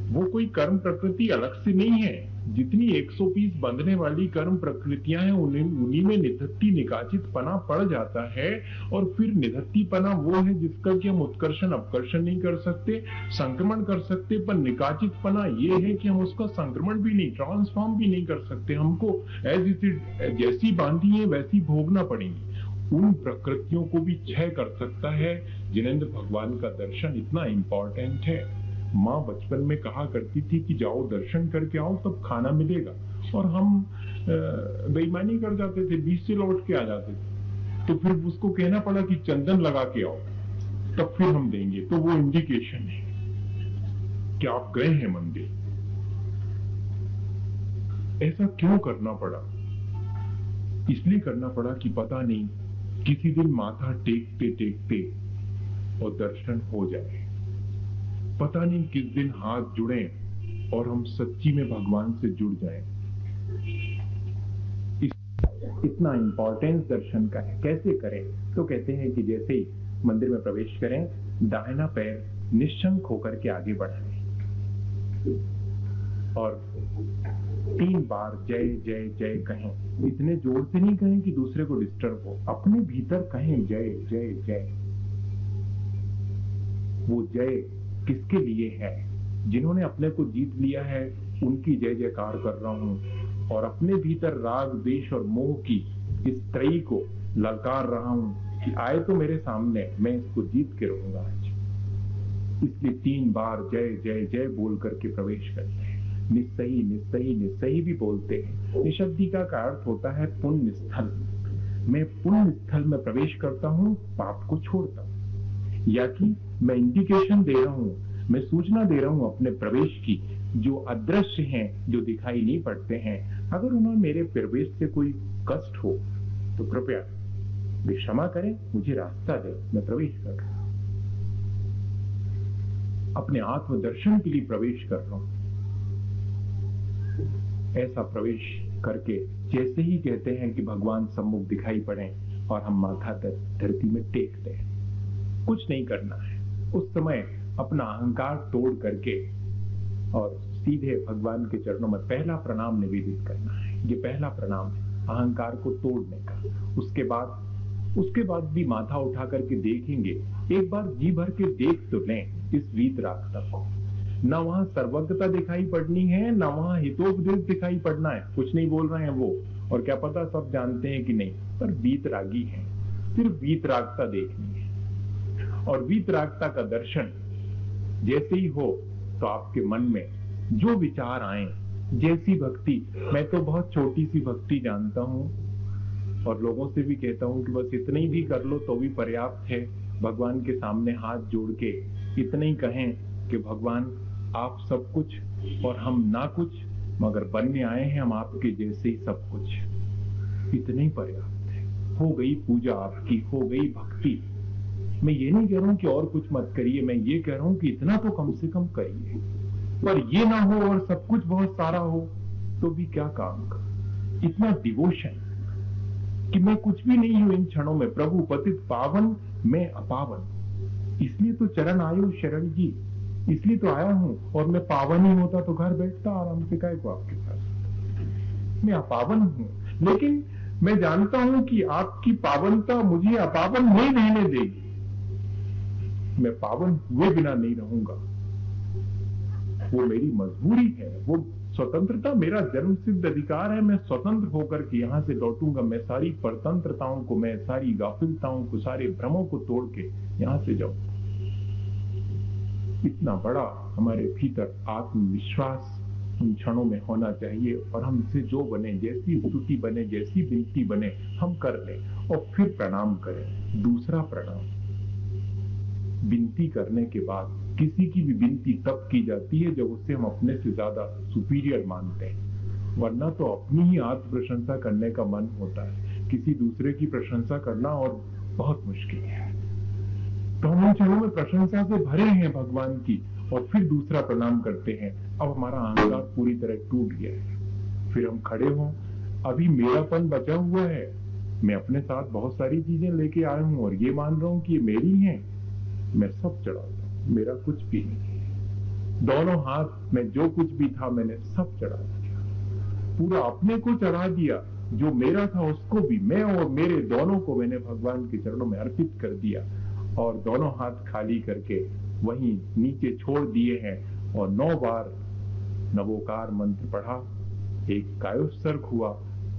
वो कोई कर्म प्रकृति अलग से नहीं है। जितनी 120 बंधने वाली कर्म प्रकृतियां हैं उन्हीं में निधत्ती निकाचित पना पड़ जाता है। और फिर निधत्ती पना वो है जिसका कि हम उत्कर्षण अपकर्षण नहीं कर सकते, संक्रमण कर सकते, पर निकाचित पना ये है कि हम उसका संक्रमण भी नहीं, ट्रांसफॉर्म भी नहीं कर सकते। हमको एज इट इज जैसी बांधी है वैसी भोगना पड़ेगी। उन प्रकृतियों को भी क्षय कर सकता है। जिनेंद्र भगवान का दर्शन इतना इंपॉर्टेंट है। माँ बचपन में कहा करती थी कि जाओ दर्शन करके आओ तब खाना मिलेगा, और हम बेईमानी कर जाते थे, 20 से लौट के आ जाते थे। तो फिर उसको कहना पड़ा कि चंदन लगा के आओ तब फिर हम देंगे। तो वो इंडिकेशन है कि आप गए हैं मंदिर। ऐसा क्यों करना पड़ा? इसलिए करना पड़ा कि पता नहीं किसी दिन माथा टेकते टेकते और दर्शन हो जाए। पता नहीं किस दिन हाथ जुड़े और हम सच्ची में भगवान से जुड़ जाएं। इतना इंपॉर्टेंस दर्शन का है। कैसे करें? तो कहते हैं कि जैसे ही मंदिर में प्रवेश करें, दाहिना पैर निश्चंक होकर के आगे बढ़ाएं और 3 बार जय जय जय कहें। इतने जोर से नहीं कहें कि दूसरे को डिस्टर्ब हो, अपने भीतर कहें जय जय जय। वो जय किसके लिए है? जिन्होंने अपने को जीत लिया है उनकी जय जयकार कर रहा हूं, और अपने भीतर राग द्वेष और मोह की इस त्रयी को ललकार रहा हूं कि आए तो मेरे सामने, मैं इसको जीत के रहूंगा आज। इसलिए 3 बार जय जय जय बोल करके प्रवेश करते हैं। निस्सही निस्सही निस्सही भी बोलते हैं। निशब्दिका का अर्थ होता है पुण्य स्थल। मैं पुण्य स्थल में प्रवेश करता हूं, पाप को छोड़ता हूं। या कि मैं इंडिकेशन दे रहा हूं, मैं सूचना दे रहा हूं अपने प्रवेश की। जो अदृश्य हैं, जो दिखाई नहीं पड़ते हैं, अगर उन्हें मेरे प्रवेश से कोई कष्ट हो तो कृपया वे क्षमा करें, मुझे रास्ता दे, मैं प्रवेश कर रहा हूं, अपने आत्मदर्शन के लिए प्रवेश कर रहा हूं। ऐसा प्रवेश करके जैसे ही कहते हैं कि भगवान सम्मुख दिखाई पड़े और हम माथा धरती में टेकते हैं, कुछ नहीं करना है। उस समय अपना अहंकार तोड़ करके और सीधे भगवान के चरणों में पहला प्रणाम निवेदित करना है। ये पहला प्रणाम है अहंकार को तोड़ने का। उसके बाद भी माथा उठा करके देखेंगे, एक बार जी भर के देख तो लें इस वीतरागता को। ना वहां सर्वज्ञता दिखाई पड़नी है, ना वहां हितोपदेश दिखाई पड़ना है। कुछ नहीं बोल रहे हैं वो, और क्या पता सब जानते हैं कि नहीं, पर वीतरागी है। सिर्फ वीतरागता देखनी है, और वीतरागता का दर्शन जैसे ही हो तो आपके मन में जो विचार आए, जैसी भक्ति, मैं तो बहुत छोटी सी भक्ति जानता हूं और लोगों से भी कहता हूं कि बस इतना ही भी कर लो तो भी पर्याप्त है। भगवान के सामने हाथ जोड़ के इतना ही कहें कि भगवान आप सब कुछ और हम ना कुछ, मगर बनने आए हैं हम आपके जैसे ही सब कुछ। इतना ही पर्याप्त है। हो गई पूजा आपकी, हो गई भक्ति। मैं ये नहीं कह रहा हूं कि और कुछ मत करिए, मैं ये कह रहा हूं कि इतना तो कम से कम करिए। पर ये ना हो और सब कुछ बहुत सारा हो तो भी क्या काम का। इतना डिवोशन कि मैं कुछ भी नहीं हूं इन क्षणों में, प्रभु पतित पावन मैं अपावन। इसलिए तो चरण आयो शरण जी, इसलिए तो आया हूं। और मैं पावन ही होता तो घर बैठता आराम से, काहे को आपके पास। मैं अपावन हूं, लेकिन मैं जानता हूं कि आपकी पावनता मुझे अपावन नहीं रहने देगी। मैं पावन हुए बिना नहीं रहूंगा, वो मेरी मजबूरी है। वो स्वतंत्रता मेरा जन्म सिद्ध अधिकार है। मैं स्वतंत्र होकर के यहां से लौटूंगा। मैं सारी परतंत्रताओं को, मैं सारी गाफिलताओं को, सारे भ्रमों को तोड़ के यहां से जाऊं। इतना बड़ा हमारे भीतर आत्मविश्वास उन क्षणों में होना चाहिए, और हमसे जो बने, जैसी स्तुति बने, जैसी विनती बने, हम कर लें और फिर प्रणाम करें। दूसरा प्रणाम, विनती करने के बाद किसी की भी विनती तब की जाती है जब उसे हम अपने से ज्यादा सुपीरियर मानते हैं, वरना तो अपनी ही आत्म प्रशंसा करने का मन होता है। किसी दूसरे की प्रशंसा करना और बहुत मुश्किल है। तो हम इन क्षणों में प्रशंसा से भरे हैं भगवान की, और फिर दूसरा प्रणाम करते हैं। अब हमारा अहंकार पूरी तरह टूट गया है। फिर हम खड़े हों, अभी मेरापन बचा हुआ है, मैं अपने साथ बहुत सारी चीजें लेके आया हूं और ये मान रहा हूं कि ये मेरी हैं, मैं सब चढ़ाता हूं, मेरा कुछ भी नहीं है। दोनों हाथ में जो कुछ भी था मैंने सब चढ़ा दिया, पूरा अपने को चढ़ा दिया। जो मेरा था उसको भी, मैं और मेरे दोनों को मैंने भगवान के चरणों में अर्पित कर दिया, और दोनों हाथ खाली करके वहीं नीचे छोड़ दिए हैं। और 9 बार नवोकार मंत्र पढ़ा, एक कायोत्सर्ग हुआ,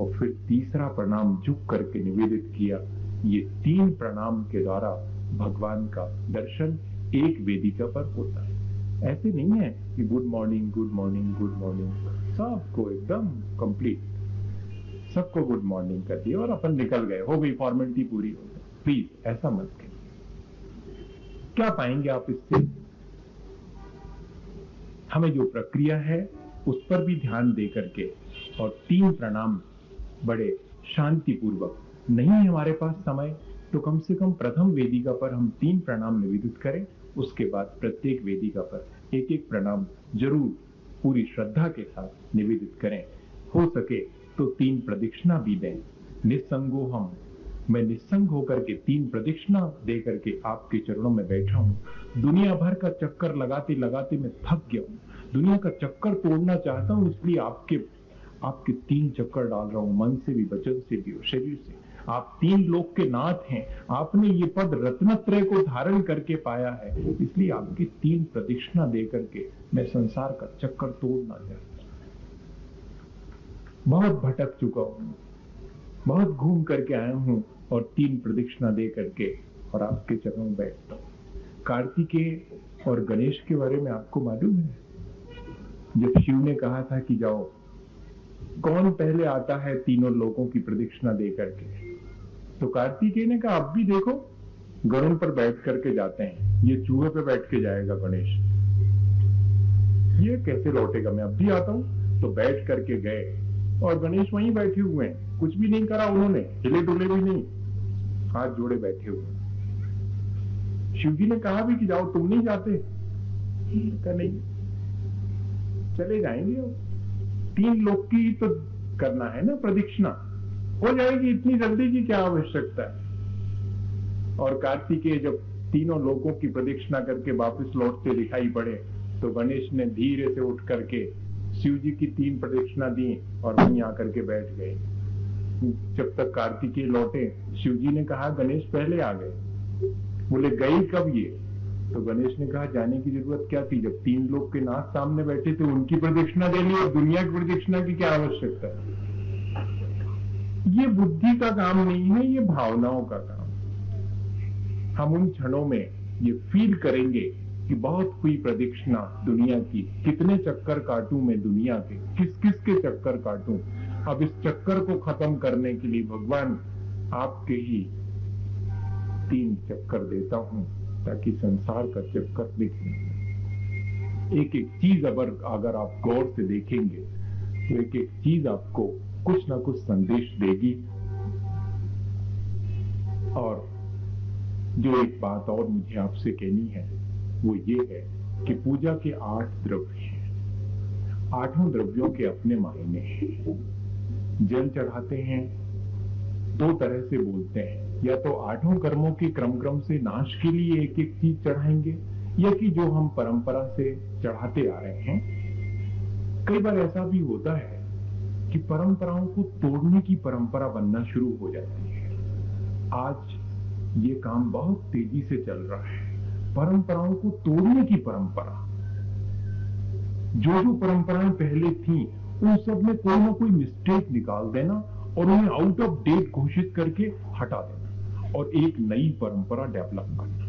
और फिर तीसरा प्रणाम झुक करके निवेदित किया। ये 3 प्रणाम के द्वारा भगवान का दर्शन एक वेदिका पर होता है। ऐसे नहीं है कि good morning good morning good morning, सबको एकदम कंप्लीट, सबको गुड मॉर्निंग कर दिया और अपन निकल गए, हो गई फॉर्मेलिटी पूरी हो गई। प्लीज ऐसा मत करिए। क्या पाएंगे आप इससे? हमें जो प्रक्रिया है उस पर भी ध्यान दे करके, और 3 प्रणाम बड़े शांतिपूर्वक, नहीं है हमारे पास समय तो कम से कम प्रथम वेदिका पर हम 3 प्रणाम निवेदित करें। उसके बाद प्रत्येक वेदिका पर एक एक प्रणाम जरूर पूरी श्रद्धा के साथ निवेदित करें। हो सके तो 3 प्रदक्षिणा भी दें। निस्संगो हम, मैं निस्संग होकर के 3 प्रदक्षिणा दे करके आपके चरणों में बैठा हूं। दुनिया भर का चक्कर लगाते लगाते मैं थक गया हूं, दुनिया का चक्कर तोड़ना चाहता हूं, इसलिए आपके 3 चक्कर डाल रहा हूं, मन से भी, वचन से भी और शरीर से। आप 3 लोक के नाथ हैं, आपने ये पद रत्नत्रय को धारण करके पाया है, इसलिए आपकी 3 प्रदक्षिणा दे करके मैं संसार का चक्कर तोड़ना चाहता हूं। बहुत भटक चुका हूं, बहुत घूम करके आया हूं, और 3 प्रदक्षिणा दे करके और आपके चरणों में बैठता हूं। कार्तिकेय और गणेश के बारे में आपको मालूम है, जब शिव ने कहा था कि जाओ, कौन पहले आता है तीनों लोगों की प्रदक्षिणा दे करके, तो कार्तिकेय ने कहा अब भी देखो, गरुड़ पर बैठ करके जाते हैं, ये चूहे पे बैठ के जाएगा गणेश, ये कैसे लौटेगा, मैं अब भी आता हूं। तो बैठ करके गए, और गणेश वहीं बैठे हुए हैं, कुछ भी नहीं करा उन्होंने, हिले डुले भी नहीं, हाथ जोड़े बैठे हुए। शिव जी ने कहा भी कि जाओ, तुम नहीं जाते? कहा नहीं, चले जाएंगे। 3 लोग की तो करना है ना प्रदक्षिणा, हो जाएगी, इतनी जल्दी की क्या आवश्यकता है। और कार्तिकेय जब तीनों लोगों की प्रदक्षिणा करके वापस लौटते दिखाई पड़े तो गणेश ने धीरे से उठ करके शिव जी की 3 प्रदक्षिणा दी और वहीं आकर के बैठ गए। जब तक कार्तिकेय लौटे, शिव जी ने कहा गणेश पहले आ गए। बोले गई कब ये? तो गणेश ने कहा जाने की जरूरत क्या थी, जब 3 लोग के नाथ सामने बैठे थे उनकी प्रदक्षिणा ले ली, और दुनिया की प्रदक्षिणा की क्या आवश्यकता है। ये बुद्धि का काम नहीं है, ये भावनाओं का काम। हम उन क्षणों में ये फील करेंगे कि बहुत हुई प्रदक्षिणा दुनिया की, कितने चक्कर काटूं मैं दुनिया के, किस किस के चक्कर काटूं। अब इस चक्कर को खत्म करने के लिए भगवान आपके ही 3 चक्कर देता हूं ताकि संसार का चक्कर दिखे। एक एक चीज अगर आप गौर से देखेंगे तो एक एक चीज आपको कुछ ना कुछ संदेश देगी। और जो एक बात और मुझे आपसे कहनी है वो ये है कि पूजा के 8 द्रव्य हैं। 8 द्रव्यों के अपने मायने हैं। जल चढ़ाते हैं, 2 तरह से बोलते हैं, या तो 8 कर्मों के क्रम से नाश के लिए एक एक चीज चढ़ाएंगे, या कि जो हम परंपरा से चढ़ाते आ रहे हैं। कई बार ऐसा भी होता है कि परंपराओं को तोड़ने की परंपरा बनना शुरू हो जाती है। आज ये काम बहुत तेजी से चल रहा है, परंपराओं को तोड़ने की परंपरा। जो परंपराएं पहले थी उन सब में कोई ना कोई मिस्टेक निकाल देना और उन्हें आउट ऑफ डेट घोषित करके हटा देना और एक नई परंपरा डेवलप करना।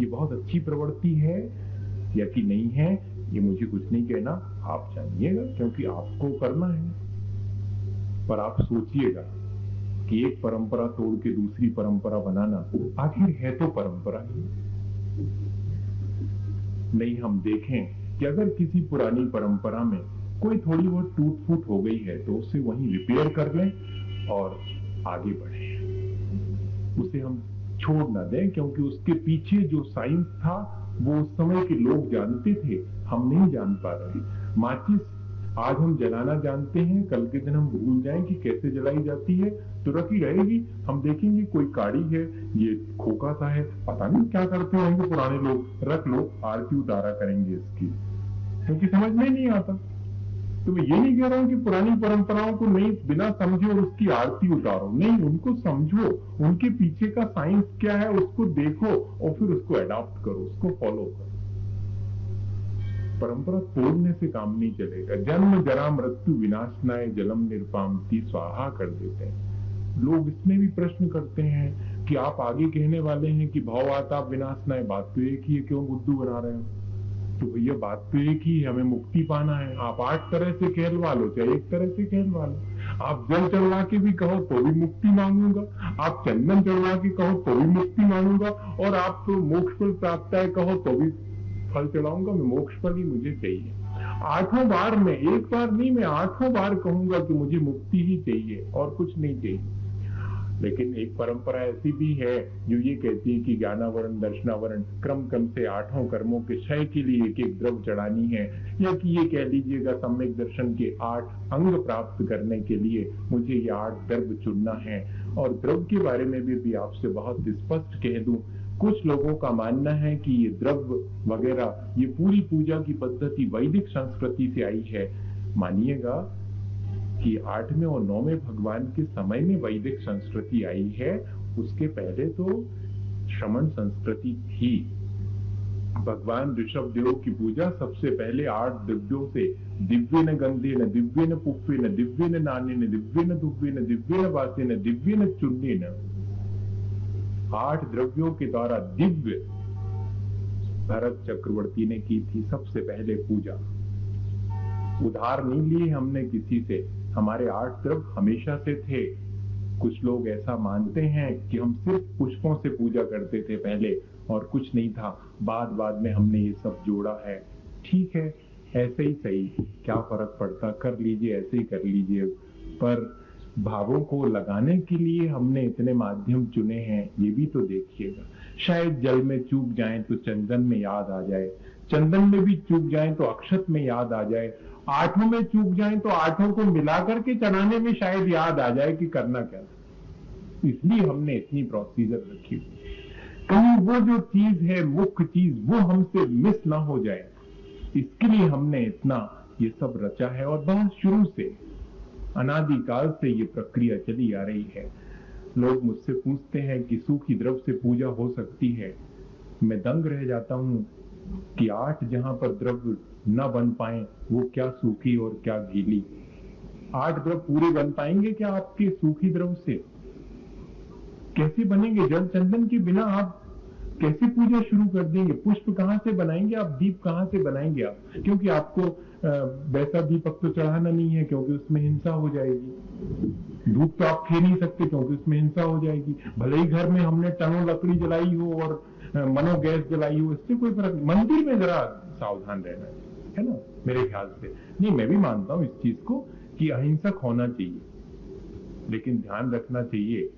ये बहुत अच्छी प्रवृत्ति है या कि नहीं है, ये मुझे कुछ नहीं कहना, आप जानिएगा, क्योंकि आपको करना है। पर आप सोचिएगा कि एक परंपरा तोड़ के दूसरी परंपरा बनाना आखिर है तो परंपरा ही। नहीं, हम देखें कि अगर किसी पुरानी परंपरा में कोई थोड़ी बहुत टूट फूट हो गई है तो उसे वहीं रिपेयर कर लें और आगे बढ़ें। उसे हम छोड़ ना दें, क्योंकि उसके पीछे जो साइंस था वो उस समय के लोग जानते थे, हम नहीं जान पा रहे। माचिस आज हम जलाना जानते हैं, कल के दिन हम भूल जाएं कि कैसे जलाई जाती है तो रखी रहेगी। हम देखेंगे कोई काड़ी है, ये खोखा सा है, पता नहीं क्या करते होंगे पुराने लोग, रख लो, आरती उतारा करेंगे इसकी, क्योंकि समझ में नहीं आता। तो मैं ये नहीं कह रहा हूं कि पुरानी परंपराओं को नहीं बिना समझे और उसकी आरती उतारो, नहीं, उनको समझो, उनके पीछे का साइंस क्या है उसको देखो और फिर उसको अडॉप्ट करो, उसको फॉलो करो। परंपरा तोड़ने से काम नहीं चलेगा। जन्म जरा मृत्यु विनाशनाय जलम निर्पामति स्वाहा कर देते हैं लोग। इसमें भी प्रश्न करते हैं कि आप आगे कहने वाले हैं कि भव आता विनाशनाय, बात तो एक ही है, क्यों बुद्धू बना रहे हो? तो भैया बात तो एक ही, हमें मुक्ति पाना है। आप 8 तरह से कहलवा लो, चाहे एक तरह से कहलवा लो। आप जल चढ़वा के भी कहो तो भी मुक्ति मांगूंगा, आप चंदन चढ़वा के कहो तो भी मुक्ति मांगूंगा, और आप तो मोक्ष फल प्राप्त है कहो तो भी फल चढ़ाऊंगा। मैं मोक्ष फल ही मुझे चाहिए। 8 बार में, एक बार नहीं, मैं 8 बार कहूंगा कि मुझे मुक्ति ही चाहिए और कुछ नहीं चाहिए। लेकिन एक परंपरा ऐसी भी है जो ये कहती है कि ज्ञानावरण दर्शनावरण क्रम से 8 कर्मों के क्षय के लिए एक एक द्रव्य चढ़ानी है, या कि ये कह लीजिएगा सम्यक दर्शन के 8 अंग प्राप्त करने के लिए मुझे ये 8 द्रव्य चुनना है। और द्रव्य के बारे में भी आपसे बहुत स्पष्ट कह दूं, कुछ लोगों का मानना है कि ये द्रव्य वगैरह ये पूरी पूजा की पद्धति वैदिक संस्कृति से आई है। मानिएगा कि 8वें और 9वें भगवान के समय में वैदिक संस्कृति आई है, उसके पहले तो श्रमण संस्कृति थी। भगवान ऋषभ देव की पूजा सबसे पहले 8 द्रव्यों से, दिव्येन गंधेन, दिव्येन पुष्पेन, दिव्येन नानेन, दिव्येन दुव्येन, दिव्येन वासेन, दिव्येन चूर्णेन, 8 द्रव्यों के द्वारा दिव्य भरत चक्रवर्ती ने की थी सबसे पहले पूजा। उधार नहीं लिए हमने किसी से, हमारे 8 द्रव्य हमेशा से थे। कुछ लोग ऐसा मानते हैं कि हम सिर्फ पुष्पों से पूजा करते थे पहले और कुछ नहीं था, बाद में हमने ये सब जोड़ा है। ठीक है, ऐसे ही सही, क्या फर्क पड़ता, कर लीजिए, ऐसे ही कर लीजिए। पर भावों को लगाने के लिए हमने इतने माध्यम चुने हैं, ये भी तो देखिएगा। शायद जल में चूक जाएं तो चंदन में याद आ जाए, चंदन में भी चूक जाएं तो अक्षत में याद आ जाए, आठों में चूक जाएं तो आठों को मिला करके चढ़ाने में शायद याद आ जाए कि करना क्या था। इसलिए हमने इतनी प्रोसीजर रखी हुई, कहीं वो जो चीज है, मुख्य चीज, वो हमसे मिस ना हो जाए, इसके लिए हमने इतना ये सब रचा है। और बहुत शुरू से, अनादिकाल से ये प्रक्रिया चली आ रही है। लोग मुझसे पूछते हैं कि सूखी द्रव से पूजा हो सकती है। मैं दंग रह जाता हूं कि 8 जहां पर द्रव्य न बन पाए, वो क्या सूखी और क्या गीली। 8 द्रव पूरे बन पाएंगे क्या आपके सूखी द्रव से? कैसे बनेंगे? जल चंदन के बिना आप कैसे पूजा शुरू कर देंगे? पुष्प कहां से बनाएंगे आप? दीप कहां से बनाएंगे आप? क्योंकि आपको वैसा दीपक तो चढ़ाना नहीं है, क्योंकि उसमें हिंसा हो जाएगी। धूप तो आप खे नहीं सकते, क्योंकि उसमें हिंसा हो जाएगी। भले ही घर में हमने टनों लकड़ी जलाई हो और मनो गैस जलाई हो, इससे कोई फर्क नहीं। मंदिर में जरा सावधान रहना है ना, मेरे ख्याल से। नहीं, मैं भी मानता हूं इस चीज को कि अहिंसक होना चाहिए, लेकिन ध्यान रखना चाहिए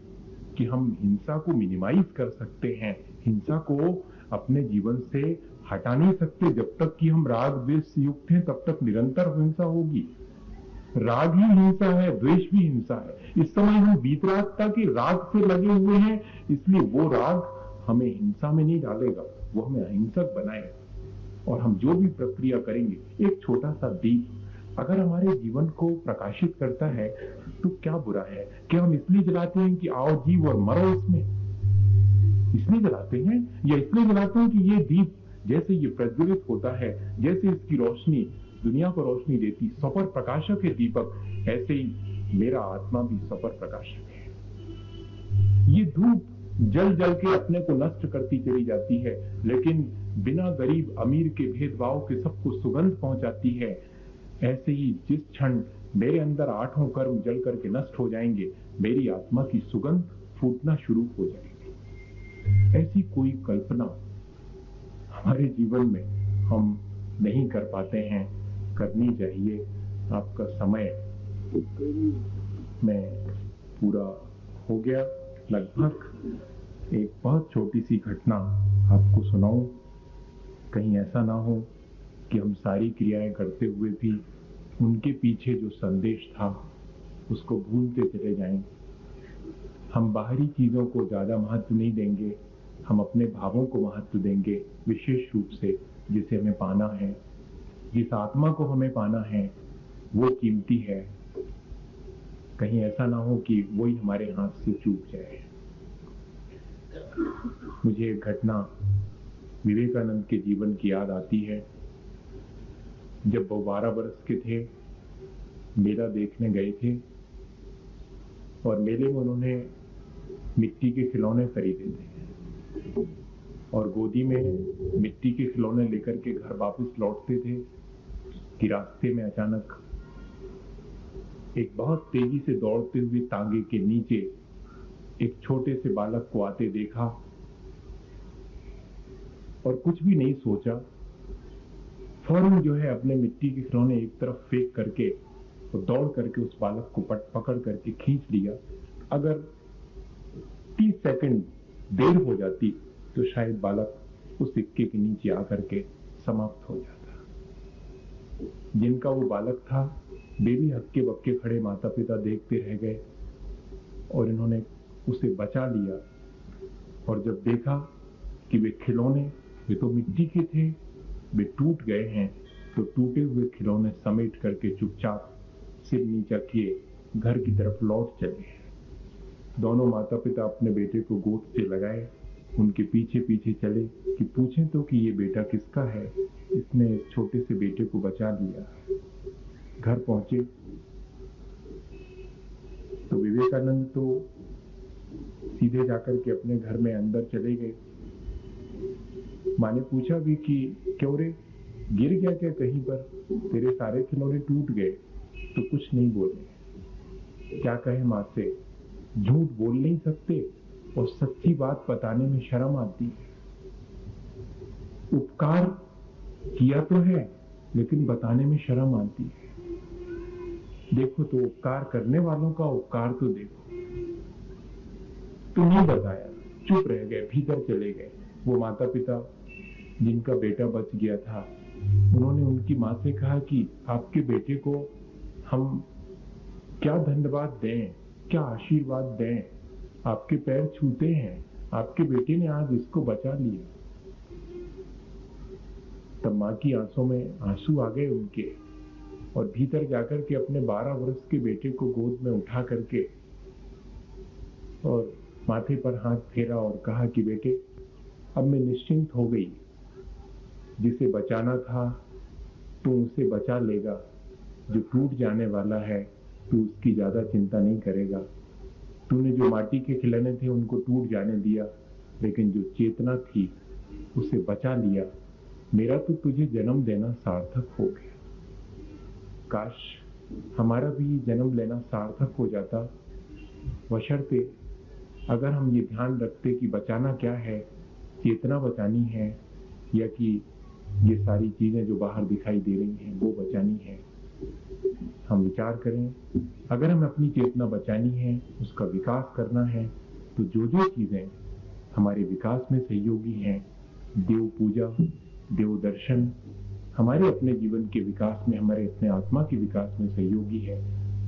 कि हम हिंसा को मिनिमाइज कर सकते हैं, हिंसा को अपने जीवन से हटा नहीं सकते। जब तक कि हम राग द्वेष से युक्त हैं, तब तक निरंतर हिंसा होगी। राग ही हिंसा है, द्वेष भी हिंसा है। इस समय हम वीतरागता के राग से लगे हुए हैं, इसलिए वो राग हमें हिंसा में नहीं डालेगा, वो हमें अहिंसक बनाएगा। और हम जो भी प्रक्रिया करेंगे, एक छोटा सा दीप अगर हमारे जीवन को प्रकाशित करता है तो क्या बुरा है? क्या हम इसलिए जलाते हैं कि आओ जीव और मरो इसमें, इसलिए जलाते हैं? या इसलिए जलाते हैं कि ये दीप जैसे ये प्रज्वलित होता है, जैसे इसकी रोशनी दुनिया को रोशनी देती, सपर प्रकाशक है दीपक, ऐसे ही मेरा आत्मा भी सपर प्रकाशक है। ये धूप जल जल के अपने को नष्ट करती चली जाती है, लेकिन बिना गरीब अमीर के भेदभाव के सबको सुगंध पहुंचाती है। ऐसे ही जिस क्षण मेरे अंदर 8 कर्म जल करके नष्ट हो जाएंगे, मेरी आत्मा की सुगंध फूटना शुरू हो जाएगी। ऐसी कोई कल्पना हमारे जीवन में हम नहीं कर पाते हैं, करनी चाहिए। आपका समय में पूरा हो गया लगभग। एक बहुत छोटी सी घटना आपको सुनाऊं, कहीं ऐसा ना हो कि हम सारी क्रियाएं करते हुए भी उनके पीछे जो संदेश था उसको भूलते चले जाएं। हम बाहरी चीजों को ज्यादा महत्व नहीं देंगे, हम अपने भावों को महत्व देंगे, विशेष रूप से जिसे हमें पाना है, जिस आत्मा को हमें पाना है वो कीमती है। कहीं ऐसा ना हो कि वही हमारे हाथ से चूक जाए। मुझे एक घटना विवेकानंद के जीवन की याद आती है। जब वो 12 वर्ष के थे, मेला देखने गए थे और मेले में उन्होंने मिट्टी के खिलौने खरीदे थे और गोदी में मिट्टी के खिलौने लेकर के घर वापस लौटते थे कि रास्ते में अचानक एक बहुत तेजी से दौड़ते हुए तांगे के नीचे एक छोटे से बालक को आते देखा और कुछ भी नहीं सोचा, फौरन जो है अपने मिट्टी के खिलौने एक तरफ फेंक करके और दौड़ करके उस बालक को पकड़ करके खींच लिया। अगर 30 सेकंड देर हो जाती तो शायद बालक उस सिक्के के नीचे आकर के समाप्त हो जाता। जिनका वो बालक था, वे भी हक्के बक्के खड़े माता पिता देखते रह गए और इन्होंने उसे बचा लिया। और जब देखा कि वे खिलौने, वे तो मिट्टी के थे, वे टूट गए हैं, तो टूटे हुए खिलौने समेट करके चुपचाप सिर नीचा किए घर की तरफ लौट चले। दोनों माता पिता अपने बेटे को गोद से लगाए, उनके पीछे पीछे चले कि पूछें तो कि ये बेटा किसका है, इसने इस छोटे से बेटे को बचा लिया। घर पहुंचे तो विवेकानंद तो सीधे जाकर के अपने घर में अंदर चले गए। माँ ने पूछा भी कि क्यों रे, गिर गया क्या कहीं पर, तेरे सारे खिलौने टूट गए? तो कुछ नहीं बोले। क्या कहे माँ से, झूठ बोल नहीं सकते और सच्ची बात बताने में शर्म आती है। उपकार किया तो है, लेकिन बताने में शर्म आती है। देखो तो उपकार करने वालों का उपकार तो देखो। तो नहीं बताया, चुप रह गए, भीतर चले गए। वो माता पिता जिनका बेटा बच गया था, उन्होंने उनकी माँ से कहा कि आपके बेटे को हम क्या धन्यवाद दें, क्या आशीर्वाद दें, आपके पैर छूते हैं, आपके बेटे ने आज इसको बचा लिया। तब माँ की आंखों में आंसू आ गए उनके, और भीतर जाकर के अपने 12 वर्ष के बेटे को गोद में उठा करके और माथे पर हाथ फेरा और कहा कि बेटे, अब मैं निश्चिंत हो गई। जिसे बचाना था तू उसे बचा लेगा, जो टूट जाने वाला है तू उसकी ज्यादा चिंता नहीं करेगा। तूने जो माटी के खिलौने थे उनको टूट जाने दिया, लेकिन जो चेतना थी उसे बचा लिया। मेरा तो तुझे जन्म देना सार्थक हो गया। काश हमारा भी जन्म लेना सार्थक हो जाता, बशर्ते अगर हम ये ध्यान रखते कि बचाना क्या है, चेतना बचानी है या कि ये सारी चीजें जो बाहर दिखाई दे रही हैं वो बचानी है। हम विचार करें, अगर हमें अपनी चेतना बचानी है, उसका विकास करना है, तो जो जो चीजें हमारे विकास में सहयोगी हैं, देव पूजा, देव दर्शन, हमारे अपने जीवन के विकास में, हमारे अपने आत्मा के विकास में सहयोगी है,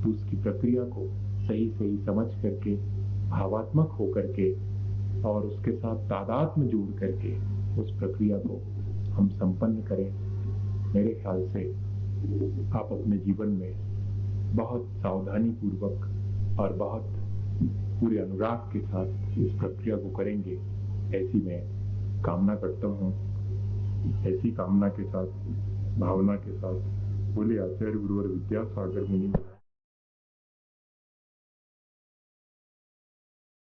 तो उसकी प्रक्रिया को सही सही समझ करके, भावात्मक होकर के और उसके साथ तादाद में जोड़ करके उस प्रक्रिया को हम संपन्न करें। मेरे ख्याल से आप अपने जीवन में बहुत सावधानी पूर्वक और बहुत पूरे अनुराग के साथ इस प्रक्रिया को करेंगे, ऐसी मैं कामना करता हूँ। ऐसी कामना के साथ, भावना के साथ बोले आचार्य गुरुवर विद्यासागर मुनि।